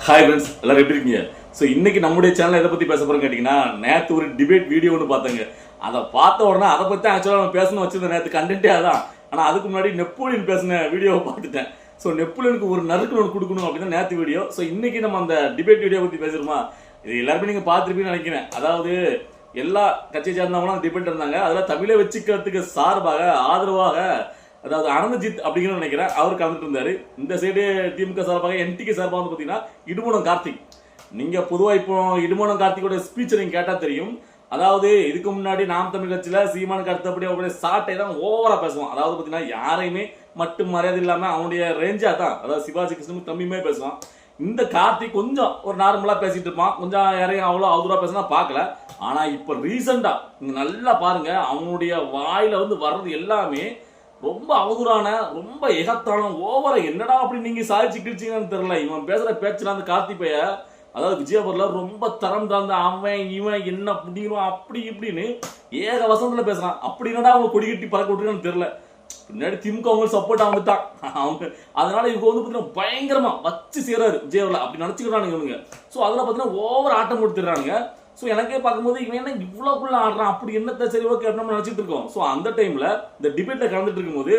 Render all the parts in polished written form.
Hi friends, எல்லாரும் எப்படி இருக்கீங்க? ஸோ இன்னைக்கு நம்முடைய சேனல் எதை பற்றி பேச போகிறோம் கேட்டிங்கன்னா, நேற்று ஒரு டிபேட் வீடியோ ஒன்று பார்த்தேங்க. அதை பார்த்த உடனே அதை பற்றி ஆக்சுவலாக நம்ம பேசணும்னு வச்சிருந்தேன். நேற்று கண்டென்ட்டே அதான். ஆனால் அதுக்கு முன்னாடி நெப்போலியன் பேசின வீடியோவை பார்த்துட்டேன். ஸோ நெப்போலியனுக்கு ஒரு நறுக்கு ஒன்று கொடுக்கணும் அப்படின்னு நேற்று வீடியோ. ஸோ இன்னைக்கு நம்ம அந்த டிபேட் வீடியோ பற்றி பேசுகிறோமா? இது எல்லாருமே நீங்கள் பார்த்துருப்பீங்கன்னு நினைக்கிறேன். அதாவது எல்லா கட்சியை சேர்ந்தவங்களும் டிபேட் இருந்தாங்க. அதில் தமிழை வச்சுக்கிறதுக்கு சார்பாக ஆதரவாக அதாவது அனந்தஜித் அப்படிங்கிற நினைக்கிறேன் அவர் கலந்துட்டு இருந்தாரு. இந்த சைடு திமுக சார்பாக என்டிகே சார்பாக வந்து பார்த்தீங்கன்னா இடுமோனம் கார்த்திக். நீங்க பொதுவாக இப்போ இடுமோனம் கார்த்திகோட ஸ்பீச் நீங்க கேட்டா தெரியும். அதாவது இதுக்கு முன்னாடி நாம் தமிழ் கட்சியில சீமானுக்கு அடுத்தபடி அவருடைய சாட்டை தான் ஓவரா பேசுவான். அதாவது பார்த்தீங்கன்னா யாரையுமே மட்டும் மரியாதை இல்லாம அவனுடைய ரேஞ்சா தான், அதாவது சிவாஜி கிருஷ்ணன் தம்பியுமே பேசுவான். இந்த கார்த்திக் கொஞ்சம் ஒரு நார்மலா பேசிட்டு இருப்பான், கொஞ்சம் யாரையும் அவ்வளோ அவதூறா பேசினா பார்க்கல. ஆனா இப்ப ரீசெண்டா நீங்க நல்லா பாருங்க, அவனுடைய வாயில வந்து வர்றது எல்லாமே ரொம்ப அவதூறான, ரொம்ப எகத்தான, ஓவரா என்னடா அப்படி நீங்க சாதிச்சு கிழிச்சிங்கன்னு தெரியல. இவன் பேசுற பேச்சுல அந்த கார்த்திபைய, அதாவது விஜயபுரில ரொம்ப தரம் தாழ்ந்த அவன் இவன் என்ன பிடிக்கணும் அப்படி இப்படின்னு ஏக வசந்தத்துல பேசுறான். அப்படி என்னடா அவங்க கொடி கட்டி பறக்க விட்டுருக்கான்னு தெரியல. பின்னாடி திமுக அவங்க சப்போர்ட்டா வந்துட்டான் அவங்க. அதனால இவங்க வந்து பாத்தீங்கன்னா பயங்கரமா வச்சு செய்யறாரு விஜயபுரில அப்படி நினைச்சுக்கிறானுங்க இவங்க. ஸோ அதுல பாத்தீங்கன்னா ஓவர் ஆட்டம் கொடுத்துடுறாங்க. ஸோ எனக்கே பார்க்கும்போது இவன் என்ன இவ்வளோக்குள்ள ஆடுறான் அப்படி என்னத்தை சரி ஓகே நம்ம நினச்சிட்டு இருக்கோம். ஸோ அந்த டைம்ல இந்த டிபேட்ல கலந்துட்டு இருக்கும்போது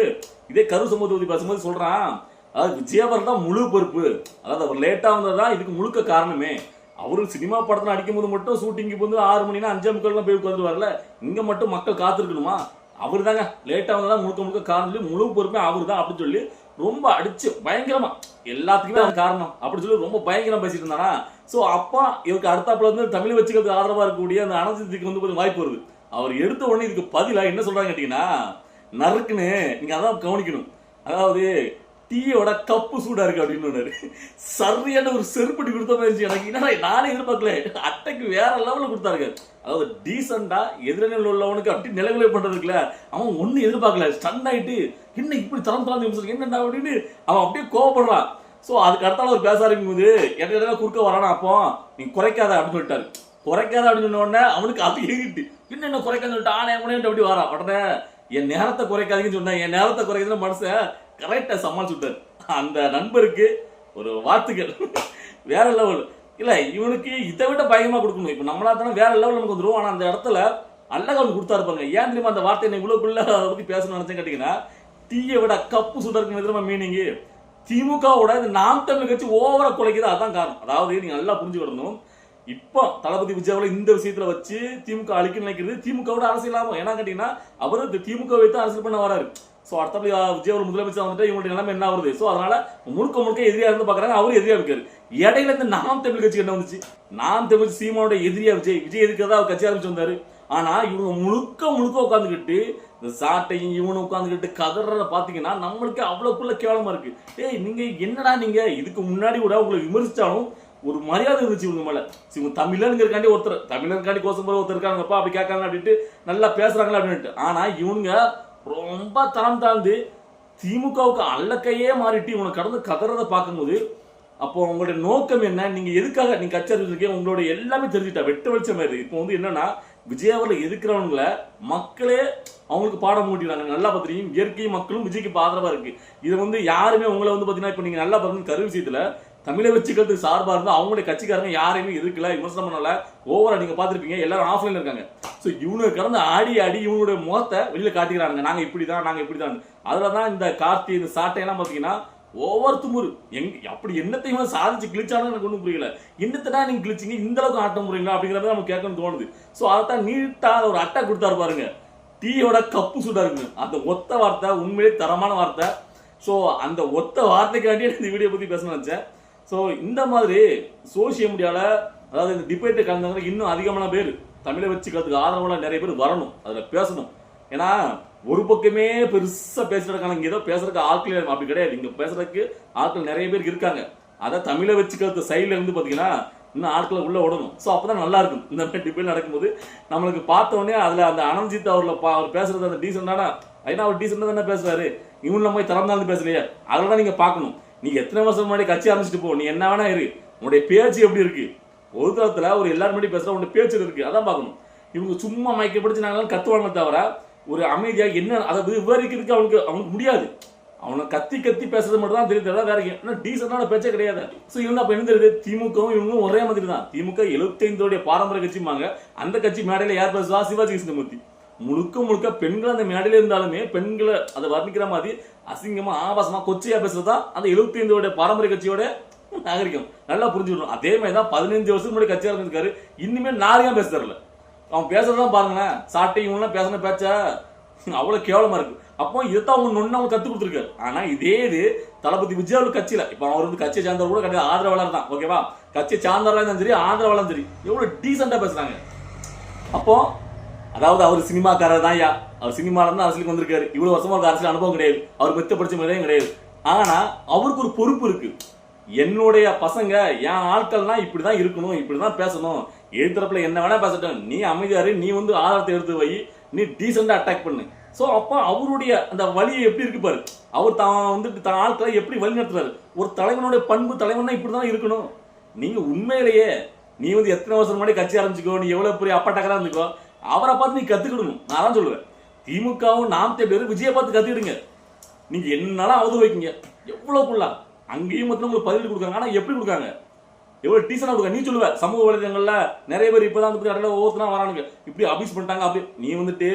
இதே கரு சமூகத்தை பேசும்போது சொல்றான், அதாவது விஜயவர் தான் முழு பொறுப்பு, அதாவது அவர் லேட்டா வந்ததுதான் இதுக்கு முழுக்க காரணமே. அவரு சினிமா படத்துல அடிக்கும் போது மட்டும் ஷூட்டிங்க்கு வந்து 6 மணினா 5:45 போய் உட்காந்து வரல, இங்க மட்டும் மக்கள் காத்திருக்கணுமா, அவர் தாங்க லேட்டா வந்ததான் முழுக்க முழுக்க காரணம், முழு பொறுப்பே அவர் தான் அப்படின்னு சொல்லி ரொம்ப அடிச்சு பயங்கரமா எல்லாத்துக்குமே அது காரணம் அப்படி சொல்லி ரொம்ப பயங்கரமா பேசிட்டு இருந்தானா. சோ அப்பா இவருக்கு அடுத்தாப்புல வந்து தமிழை வச்சுக்கிறதுக்கு ஆதரவா இருக்கக்கூடிய அந்த அனந்தஜித்துக்கு வந்து கொஞ்சம் வாய்ப்பு வருது. அவர் எடுத்த உடனே இதுக்கு பதிலா என்ன சொல்றாங்க கேட்டீங்கன்னா, நறுக்குன்னு நீங்க அதான் கவனிக்கணும். அதாவது டீயோட கப்பு சூடா இருக்கு அப்படின்னு சரியான ஒரு செருப்படி கொடுத்த மாதிரி எனக்கு என்னடா நானே எதிர்பார்க்கல. அட்டைக்கு வேற லெவலில் கொடுத்தாருங்க. அதாவது டீசெண்டா எதிரணியில் உள்ளவனுக்கு அப்படி நிலவிலை பண்றதுக்குல அவன் ஒன்னும் எதிர்பார்க்கல. ஸ்டன் ஆயிட்டு என்ன இப்படி தரம் தரம் என்னடா அப்படின்னு அவன் அப்படியே கோவப்படுறான். ஸோ அதுக்கு அடுத்தால அவர் பேச ஆரம்பிக்கும் போது என்ன குறுக்க வரானா, அப்போ நீ குறைக்காத அப்படின்னு சொல்லிட்டாரு. குறைக்காத அப்படின்னு சொன்ன உடனே அவனுக்கு அது ஏகிட்டு என்ன குறைக்கான்னு சொல்லிட்டு ஆனே அப்படி வரான். உடனே என் நேரத்தை குறைக்காதீங்கன்னு சொன்னேன். என் நேரத்தை குறைக்குதுன்னு மனுஷன் கரெக்டா சமாளிச்சு விட்டாரு. அந்த நண்பருக்கு ஒரு வாழ்த்துக்கள். வேற லெவல் இல்ல, இவனுக்கு இதை விட பயங்கரமா கொடுக்கணும். இப்ப நம்மளா தானே வேற லெவல் நமக்கு வந்துடும். ஆனா அந்த இடத்துல அழகா அவனுக்கு கொடுத்தா இருப்பாங்க. ஏன் தெரியுமா அந்த வார்த்தை என்ன இவ்வளவுக்குள்ள அதை பத்தி பேசணும்னு நினைச்சேன் கேட்டீங்கன்னா, டீயை விட கப்பு சுடருக்கு தெரியுமா மீனிங், திமுகவோட இந்த நாம் தமிழ் கட்சி ஓவரா குலைக்குது, அதான் காரணம். அதாவது நீங்க நல்லா புரிஞ்சுக்கிடணும். இப்போ தளபதி விஜயாவில் இந்த விஷயத்துல வச்சு திமுக அழிக்க நினைக்கிறது திமுகவோட அரசியல் ஆகும். ஏன்னா கேட்டீங்கன்னா அவரு திமுக வைத்து அரசியல் பண்ண வராரு. ஸோ அடுத்தபடி விஜய் ஒரு முதலமைச்சர் வந்துட்டு இவங்களுடைய நிலைமை என்ன வருது. ஸோ அதனால முழுக்க முழுக்க எதிரியா இருந்து பாக்குறாங்க, அவரு எதிரியா இருக்காரு. இடையில இருந்து நாம் தமிழ் கட்சி என்ன வந்துச்சு, நாம் தமிழ் சீமானோட எதிரியா விஜய் எதுக்கிறதா அவர் கட்சி ஆரம்பிச்சு வந்தாரு. ஆனா இவங்க முழுக்க முழுக்க உட்காந்துக்கிட்டு இந்த சாட்டையும் இவனு உட்காந்துக்கிட்டு கதறத பாத்தீங்கன்னா நம்மளுக்கு அவ்வளவுக்குள்ள கேவலமா இருக்கு. ஏய் நீங்க என்னடா, நீங்க இதுக்கு முன்னாடி கூட உங்களை விமர்சிச்சாலும் ஒரு மரியாதை இருந்துச்சு இவங்க மேல. இவங்க தமிழனுங்கிறக்காண்டி ஒருத்தர் தமிழனுக்காண்டி கோசம் போற ஒருத்தர் இருக்காங்கப்பா அப்படி கேட்காங்க அப்படின்ட்டு நல்லா பேசுறாங்களா அப்படின்ட்டு. ஆனா இவனுங்க ரொம்ப தரம் தாழ்ந்து திமுகவுக்கு அல்லக்கையே மாறிட்டு இவனை கடந்து கதறதை பார்க்கும்போது அப்போ உங்களுடைய நோக்கம் என்ன, நீங்க எதுக்காக நீங்க கட்சி அறிவிச்சிருக்கீங்க, உங்களுடைய எல்லாமே தெரிஞ்சுட்டா வெட்ட வெளிச்ச மாதிரி. இப்போ வந்து என்னன்னா விஜயாவில் எதிர்க்கிறவங்கள மக்களே அவங்களுக்கு பாடம் மூட்டிடுறாங்க. நல்லா பார்த்துருக்கீங்க, இயற்கை மக்களும் விஜய்க்கு இப்போ ஆதரவா இருக்கு. இதை வந்து யாருமே உங்களை வந்து பார்த்தீங்கன்னா இப்போ நீங்க நல்லா பார்த்தீங்கன்னா கரு விஷயத்துல தமிழை வச்சுக்கிறதுக்கு சார்பா இருந்தா அவங்களுடைய கட்சிக்காரங்க யாரையுமே இருக்கல, விமர்சனம் பண்ணல, ஓவரா நீங்க பாத்திருப்பீங்க எல்லாரும் ஆஃப்லைன்ல இருக்காங்க. ஸோ இவனுக்கு கடந்து ஆடி இவனுடைய முகத்தை வெளியில காட்டிக்கிறாங்க, நாங்க இப்படிதான். அதுலதான் இந்த கார்த்தி இந்த சாட்டையெல்லாம் பாத்தீங்கன்னா ஒவ்வொரு துமுறு அப்படி என்னத்தையும் சாதிச்சு கிழிச்சாலும் எனக்கு ஒன்றும் புரியல. என்னத்தடா நீங்க கிழிச்சிங்க, இந்த அளவுக்கு ஆட்டம் புரியல அப்படிங்கிறத நம்ம கேட்கணும்னு தோணுது. ஸோ அதைத்தான் நீட்டா ஒரு அட்டை கொடுத்தாரு பாருங்க, டீயோட கப்பு சூடா இருக்கு. அந்த ஒத்த வார்த்தை உண்மையிலே தரமான வார்த்தை. ஸோ அந்த ஒத்த வார்த்தைக்காண்டி இந்த வீடியோ பத்தி பேசணும்னு நினைச்சேன். ஸோ இந்த மாதிரி சோசியல் மீடியால அதாவது இந்த டிபேட்டை கலந்தாங்க இன்னும் அதிகமான பேர் தமிழை வச்சுக்கிறதுக்கு ஆதரவுல நிறைய பேர் வரணும், அதுல பேசணும். ஏன்னா ஒரு பக்கமே பெருசா பேசுறதுக்கான இங்க ஏதோ பேசுறதுக்கு ஆட்கள் அப்படி கிடையாது. இங்க பேசுறதுக்கு ஆட்கள் நிறைய பேர் இருக்காங்க. அதை தமிழை வச்சுக்கிறது சைட்ல இருந்து பாத்தீங்கன்னா இன்னும் ஆட்களை உள்ள விடணும். ஸோ அப்பதான் நல்லா இருக்கும். இந்த மாதிரி டிபேட் நடக்கும்போது நம்மளுக்கு பார்த்த உடனே அதுல அந்த அனந்தஜித் அவர் பேசுறது அந்த டீசெண்டானா ஐநா அவர் டீசெண்டா தானே பேசுறாரு, இவன் போய் திறந்தாலும் பேசலையே, அதெல்லாம் நீங்க பாக்கணும். நீங்க எத்தனை வருஷம் முன்னாடி கட்சி ஆரம்பிச்சுட்டு போ, நீ என்ன வேணா இரு, உன்னுடைய பேச்சு எப்படி இருக்கு, ஒரு தரத்துல ஒரு எல்லாரும் முன்னாடி பேசுற உன்னுடைய பேச்சு இருக்கு, அதான் பார்க்கணும். இவங்க சும்மா மயக்க பிடிச்சு நாங்களும் கத்துவாங்க தவிர ஒரு அமைதியா என்ன அதை விவரிக்கிறதுக்கு அவனுக்கு முடியாது. அவனை கத்தி கத்தி பேசுறது மட்டும் தான் தெரியுது, வேற என்ன டீசென்டான பேச்சே கிடையாது. ஸோ இவங்க அப்ப என்ன தெரியுது, திமுகவும் இவங்களும் ஒரே மாதிரி தான். திமுக 75 பாரம்பரிய கட்சிமாங்க. அந்த கட்சி மேடையில யார் பேசுவா, சிவாஜி கிருஷ்ணமூர்த்தி. முழுக்க முழுக்க பெண்கள் அந்த மேடையில இருந்தாலுமே பெண்களை அதை வர்ணிக்கிற மாதிரி அசிங்கமா ஆபாசமா கொச்சையா பேசுறதுதான் அந்த 75 பாரம்பரிய கட்சியோட நாகரிகம். நல்லா புரிஞ்சுக்கணும். அதே மாதிரி தான் 15 வருஷத்துக்கு முன்னாடி கட்சியா இருந்திருக்காரு. இனிமே நாரியா பேச தரல. அவன் பேசுறதான் பாருங்களேன், சாட்டை இவங்கெல்லாம் பேசின பேச்சா அவ்வளவு கேவலமா இருக்கு. அப்போ இதைத்தான் அவங்க நொன்னு அவங்க கத்து கொடுத்துருக்காரு. ஆனா இதே இது தளபதி விஜய் அவர்கள் கட்சியில, இப்ப அவர் வந்து கட்சியை சார்ந்தவர் கூட கிடையாது, ஆதரவாளர் தான். ஓகேவா, கட்சியை சார்ந்தவர்களா இருந்தாலும் சரி ஆதரவாளரும் சரி எவ்வளவு டீசெண்டா பேசுறாங்க. அப்போ அதாவது அவர் சினிமாக்காரர் தான். அவர் சினிமால இருந்து அரசியலுக்கு வந்திருக்காரு. இவ்வளவு வருஷமா ஒரு அரசியல் அனுபவம் கிடையாது, அவர் பெத்த படிச்ச மாதிரியும் கிடையாது. ஆனா அவருக்கு ஒரு பொறுப்பு இருக்கு. என்னுடைய பசங்க என் ஆட்கள்னா இப்படிதான் இருக்கணும், இப்படிதான் பேசணும், எதிர்த்தரப்புல என்ன வேணா பேசட்டும், நீ அமைதியாரு, நீ வந்து ஆதாரத்தை எடுத்து வை, நீ டீசெண்டா அட்டாக் பண்ணு. சோ அப்ப அவருடைய அந்த வழியை எப்படி இருக்கு பாரு, அவர் தான் வந்துட்டு தான் ஆட்களை எப்படி வழி நடத்துறாரு. ஒரு தலைவனுடைய பண்பு, தலைவனா இப்படிதான் இருக்கணும். நீங்க உண்மையிலேயே நீ வந்து எத்தனை வருஷம் முன்னாடி கட்சி ஆரம்பிச்சுக்கோ, நீ எவ்வளவு பெரிய அப்பாட்டக்கரா இருந்துக்கோ, அவரை பார்த்து நீ கத்துக்கிடணும். நான் தான் சொல்லுவேன், திமுகவும் நாம் தேர்தல் விஜயை பார்த்து கத்துக்கிடுங்க. நீங்க என்னாலும் அவதூறு வைக்கீங்க எவ்வளவுக்குள்ளா, அங்கேயும் மொத்தம் உங்களுக்கு பதில் கொடுக்காங்க. ஆனா எப்படி கொடுக்காங்க, எவ்வளவு டீசனா கொடுக்க. நீ சொல்லுவ சமூக வலைதளங்கள்ல நிறைய பேர் இப்பதான் வந்து ஒவ்வொருத்தனா வரானுங்க, இப்படி அபியூஸ் பண்ணிட்டாங்க. அப்படி நீ வந்துட்டு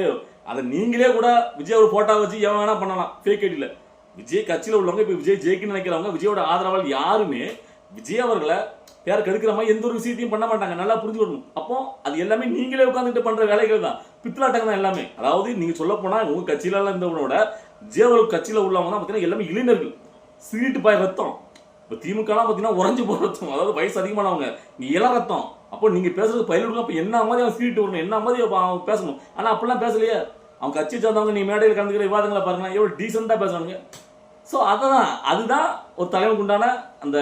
அதை நீங்களே கூட விஜய் ஒரு போட்டோ வச்சு எவன் வேணா பண்ணலாம் ஃபேக் ஐடியில. விஜய் கட்சியில உள்ளவங்க, இப்ப விஜய் ஜெயிக்கணும்னு நினைக்கிறவங்க, விஜயோட ஆதரவாளர் யாருமே விஜய் அவர்களை பேர் கெடுக்கிற மாதிரி எந்த ஒரு விஷயத்தையும் பண்ண மாட்டாங்க. நல்லா புரிஞ்சுக்கணும். அப்போ அது எல்லாமே நீங்களே உட்காந்துட்டு பண்ற வேலைகள் தான், பித்தலாட்டம் தான் எல்லாமே. அதாவது நீங்க சொல்ல போனா உங்க கட்சியில இருந்தவனோட விஜய் அவர்கள் கட்சியில உள்ளவங்க தான் பாத்தீங்கன்னா எல்லாமே இளைஞர்கள், சீட்டு பாய் ரத்தம். இப்போ திமுகலாம் பார்த்தீங்கன்னா உறைஞ்சு போகிற ரத்தம், அதாவது வயசு அதிகமானவங்க, நீ இளம் ரத்தம். அப்போ நீங்க பேசுறது பயிலுக்கு அப்போ என்ன மாதிரி அவன் சீட்டு வரணும், என்ன மாதிரி அவன் பேசணும். ஆனா அப்படிலாம் பேசலையே. அவன் கட்சி சார்ந்தவங்க நீ மேடையில் கலந்துக்கிற விவாதங்களை பாருங்க, எவ்வளவு டீசெண்டா பேசுவானுங்க. ஸோ அதுதான் ஒரு தலைவனுக்கு உண்டான அந்த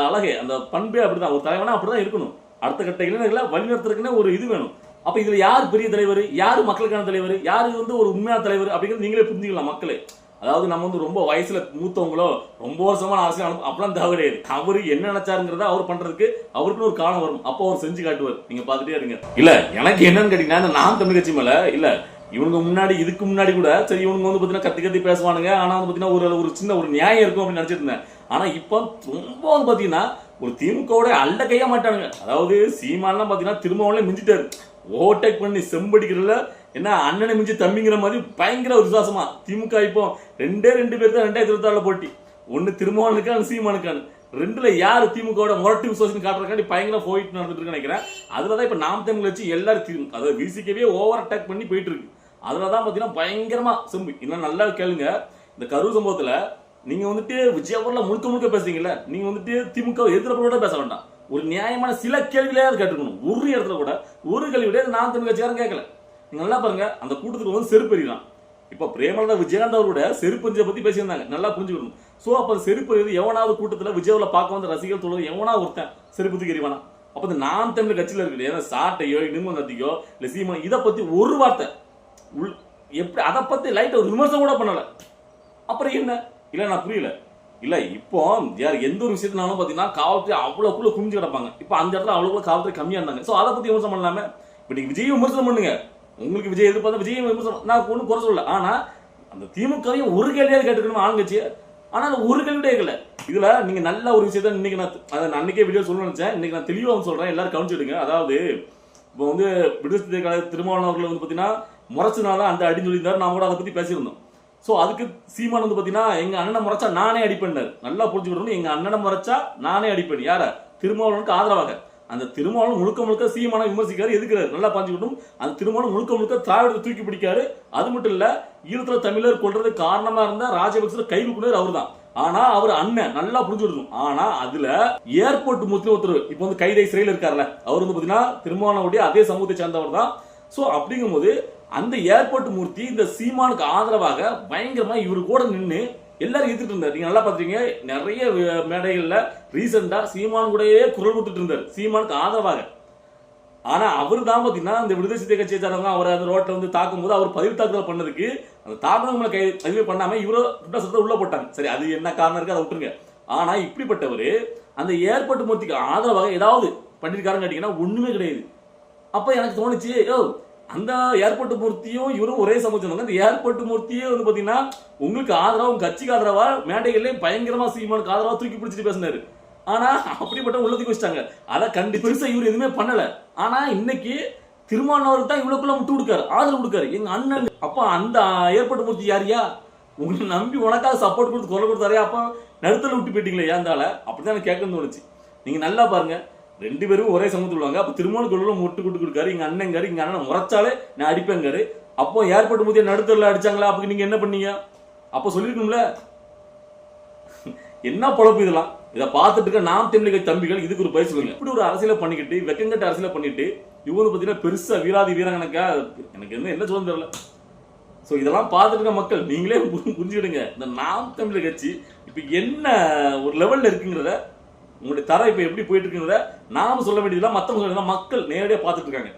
அழகே, அந்த பண்பே அப்படிதான். ஒரு தலைவனா அப்படிதான் இருக்கணும். அடுத்த கட்ட இளைஞர்களை வழிநடத்துறதுக்குன்னு ஒரு இது வேணும். அப்ப இதுல யார் பெரிய தலைவர், யாரு மக்களுக்கான தலைவர், யாரு வந்து ஒரு உண்மையான தலைவர் அப்படிங்கிறது நீங்களே புரிஞ்சுக்கலாம் மக்களே. அதாவது நம்ம வந்து ரொம்ப வயசுல மூத்தவங்களோ ரொம்ப வருஷமான அரசியல் அப்படிலாம் தேவை கிடையாது. அவரு என்ன நினைச்சாருங்கிறத அவர் பண்றதுக்கு அவருக்குன்னு ஒரு காலம் வரும். அப்போ அவர் செஞ்சு காட்டுவார், நீங்க பாத்துட்டே இருங்க. இல்ல எனக்கு என்னன்னு கேட்டீங்கன்னா, நாம் தமிழ் கட்சி மேல இல்ல, இவங்க முன்னாடி இதுக்கு முன்னாடி கூட சரி இவங்க வந்து பாத்தீங்கன்னா கத்தி கத்தி பேசுவானுங்க. ஆனா வந்து பாத்தீங்கன்னா ஒரு சின்ன ஒரு நியாயம் இருக்கும் அப்படின்னு நினைச்சிட்டு இருந்தேன். ஆனா இப்போ ரொம்ப வந்து பாத்தீங்கன்னா ஒரு திமுகவோட அல்ல கையா மாட்டானுங்க. அதாவது சீமான்லாம் பாத்தீங்கன்னா திருமாவளவன் மிஞ்சிட்டாரு, ஓவர்டேக் பண்ணி செம்படிக்கிறதுல என்ன அண்ணனை மிஞ்சி தம்பிங்கிற மாதிரி பயங்கர ஒரு விசுவாசமா. திமுக இப்போ ரெண்டு பேர் தான் 2026 போட்டி, ஒன்னு திருமாவளவனுக்கான சீமானுக்கான. ரெண்டுல யாரு திமுக முரட்டு விசுவாசம் காட்டுறதுக்காண்டி பயங்கர போயிட்டு நடந்துட்டு நினைக்கிறேன். அதுலதான் இப்ப நாம் தமிழ் வச்சு எல்லாரும் அதாவது விசிக்கவே ஓவர் அட்டாக் பண்ணி போயிட்டு இருக்கு. அதுலதான் பாத்தீங்கன்னா பயங்கரமா செம்பு. இன்னும் நல்லா கேளுங்க, இந்த கரூர் சம்பவத்துல நீங்க வந்துட்டு விஜய் அவர்ல முழுக்க பேசுறீங்கல்ல, நீங்க வந்துட்டு திமுக எதிர்ப்பு பேச வேண்டாம். ஒரு நியாயமான சில கேள்விகளையாவது கேட்டுக்கணும். ஒரு இடத்துல கூட ஒரு கேள்வி நாம் தமிழ் கட்சியாரும் கேட்கல. நீங்க நல்லா பாருங்க, அந்த கூட்டத்துக்கு வந்து செருப்பறி தான். இப்ப பிரேமலதா விஜயகாந்த் அவரோட செருப்பஞ்சை பத்தி பேசியிருந்தாங்க, நல்லா புரிஞ்சுக்கணும். சோ அப்ப செருப்பு எவனாவது கூட்டத்துல விஜயவுல பார்க்க வந்த ரசிகர்கள் சொல்றது எவனா ஒருத்தன் செருப்பு தூக்கிடுவானா? அப்ப இந்த நாம் தமிழ் கட்சியில இருக்கு ஏன்னா சாட்டையோ இனிமோ கத்திக்கோ இல்ல சீமனோ இதை பத்தி ஒரு வார்த்தை எப்படி அதை பத்தி லைட் ஒரு விமர்சனம் கூட பண்ணல. அப்புறம் என்ன இல்ல நான் புரியல. இல்ல இப்போ யார் எந்த ஒரு விஷயத்தினாலும் பாத்தீங்கன்னா காவல்துறை அவ்வளவுக்குள்ள குமிஞ்சு கிடப்பாங்க. இப்ப அந்த இடத்துல அவ்வளவுக்குள்ள காவல்துறை கம்மியா இருந்தாங்க. சோ அதை பத்தி விமர்சனம் பண்ணலாமே. இப்ப நீங்க விஜய் விமர்சனம் பண்ணுங்க, உங்களுக்கு விஜய் எதிர்பார்த்தா விஜய் விமர்சனம், நான் ஒன்றும் குறை சொல்லல. ஆனா அந்த திமுகவையும் ஒரு கேள்வியாவது கேட்டுக்கணும் ஆளுங்கட்சியை. ஆனா அந்த ஒரு கேள்வி கேட்கல. இதுல நீங்க நல்ல ஒரு விஷயத்த இன்னைக்கு நான் அன்னைக்கே வீடியோ சொல்ல நினைச்சேன், இன்னைக்கு நான் தெளிவா சொல்றேன், எல்லாரும் கவனிச்சுடுங்க. அதாவது இப்போ வந்து விடுதலை கழக திருமாவளவன் அவர்கள் வந்து பாத்தீங்கன்னா முறைச்சனால அந்த அடின்னு சொல்லியிருந்தாரு, நாம கூட அதை பத்தி பேசியிருந்தோம். சோ அதுக்கு சீமான் வந்து பாத்தீங்கன்னா எங்க அண்ணனை முறைச்சா நானே அடிப்பேன்னாரு. நல்லா புரிஞ்சுக்கணும், எங்க அண்ணனை முறைச்சா நானே அடிப்பேன். யார? திருமாவளவனுக்கு ஆதரவாக. அந்த திருமாவளவன் முழுக்க சீமான விமர்சிக்காரு, எதுக்குறாரு நல்லா பாஞ்சுக்கணும். அந்த திருமாவளவன் முழுக்க திராவிடத்தை தூக்கி பிடிக்காரு. அது மட்டும் இல்ல, ஈழத்துல தமிழர் கொள்றது காரணமா இருந்த ராஜபக்ச கைது கொண்டவர் அவர் தான். ஆனா அவர் அண்ணன் நல்லா புரிஞ்சுக்கணும். ஆனா அதுல ஏர்போர்ட் முஸ்லிம் ஒருத்தர் இப்ப வந்து கைதை சிறையில் இருக்காருல்ல, அவர் வந்து பாத்தீங்கன்னா திருமாவளவனுடைய அதே சமூகத்தை சேர்ந்தவர் தான். சோ அப்படிங்கும் போது அந்த ஏர்போர்ட் மூர்த்தி இந்த சீமானுக்கு ஆதரவாக பயங்கரமா இவரு கூட நின்று எல்லாரும் எதிர்த்து இருந்தார். நீங்க நல்லா பாத்தீங்க, நிறைய மேடைகள்ல ரீசெண்டா சீமான் கூடயே குரல் கொடுத்துட்டு இருந்தார் சீமானுக்கு ஆதரவாக. ஆனா அவரு தான் பாத்தீங்கன்னா இந்த விடுதலை சிறுத்தை கட்சியை சார்ந்தவங்க அவர் அந்த ரோட்ல வந்து தாக்கும் போது அவர் பதிவு தாக்குதல் பண்ணதுக்கு அந்த தாக்குதல் கைது பண்ணாம இவரோ குற்றச்சாட்டு உள்ள போட்டாங்க. சரி, அது என்ன காரணம் இருக்கு அதை விட்டுருங்க. ஆனா இப்படிப்பட்டவரு அந்த ஏர்போர்ட் மூர்த்திக்கு ஆதரவாக ஏதாவது பண்ணிருக்காருன்னு கேட்டீங்கன்னா ஒண்ணுமே கிடையாது. அப்ப எனக்கு தோணுச்சு, அந்த ஏர்போர்ட் மூர்த்தியும் இவரும் ஒரே சமூகம். அந்த ஏர்போர்ட் மூர்த்தியே வந்து பாத்தீங்கன்னா உங்களுக்கு ஆதரவா, உங்க கட்சிக்கு ஆதரவா மேடைகள்ல பயங்கரமா சீமானுக்கு ஆதரவா தூக்கி பிடிச்சிட்டு பேசினாரு. ஆனா அப்படிப்பட்ட உள்ளத்துக்கு வச்சிட்டாங்க. அதை கண்டு பெருசா இவர் எதுவுமே பண்ணல. ஆனா இன்னைக்கு திருமாவளவருக்கு தான் இவ்வளவுக்குள்ள முட்டு கொடுக்காரு, ஆதரவு கொடுக்காரு எங்க அண்ணன். அப்ப அந்த ஏர்போர்ட் மூர்த்தி யாரியா உங்களை நம்பி உனக்காக சப்போர்ட் கொடுத்து குரல் கொடுத்தாரு, அப்ப நடுத்தல விட்டு போயிட்டீங்களே ஏந்தால? அப்படிதான் கேட்கணும்னு தோணுச்சு. நீங்க நல்லா பாருங்க, 2 பேரும் ஒரே சமூகத்தில் உள்ளாங்க. அப்ப திருமாவளவன் முட்டு கொடுத்து கொடுக்காரு, எங்க அண்ணங்காரு, எங்க அண்ணன் முறைச்சாலே நான் அடிப்பேங்காரு. அப்போ ஏர்போர்ட் மூர்த்தியை நடுத்தல அடிச்சாங்களா? அப்ப நீங்க என்ன பண்ணீங்க? அப்ப சொல்லிருக்கணும்ல. என்ன பொழப்பு இதெல்லாம்? இதை பார்த்துட்டு இருக்க நாம் தமிழக தம்பிகள் இதுக்கு ஒரு பரிசு சொல்லுங்க. இப்படி ஒரு அரசியலை பண்ணிக்கிட்டு, வெக்கங்கட்ட அரசியலை பண்ணிட்டு, இவங்க பார்த்தீங்கன்னா பெருசா வீராதி வீராங்கனக்கா எனக்கு என்ன சொல்ல தெரியல. ஸோ இதெல்லாம் பார்த்துட்டு இருக்க மக்கள் நீங்களே புரிஞ்சுக்கிடுங்க. இந்த நாம் தமிழர் கட்சி இப்போ என்ன ஒரு லெவலில் இருக்குங்கிறத, உங்களுடைய தரம் இப்போ எப்படி போயிட்டு இருக்குங்கிறத நாம சொல்ல வேண்டியதுலாம் மற்றவங்க மக்கள் நேரடியாக பார்த்துட்டு இருக்காங்க.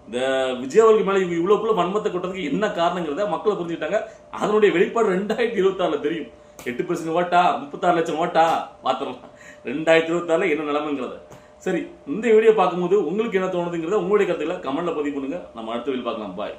இந்த விஜயவர்களுக்கு மேலே இவங்க இவ்வளோக்குள்ள வன்மத்தை கொட்டதுக்கு என்ன காரணங்கிறத மக்களை புரிஞ்சுக்கிட்டாங்க. அதனுடைய வெளிப்பாடு 2026 தெரியும். 8% ஓட்டா, 36 லட்சம் ஓட்டா பார்த்துடலாம் 2026 என்ன நிலைமைங்கிறத. சரி, இந்த வீடியோ பார்க்கும்போது உங்களுக்கு என்ன தோணுதுங்கிறத உங்களுடைய கருத்துக்களை கமெண்ட்ல பதிவு பண்ணுங்க. நம்ம அடுத்த வீடியோ பார்க்கலாம். பாய்.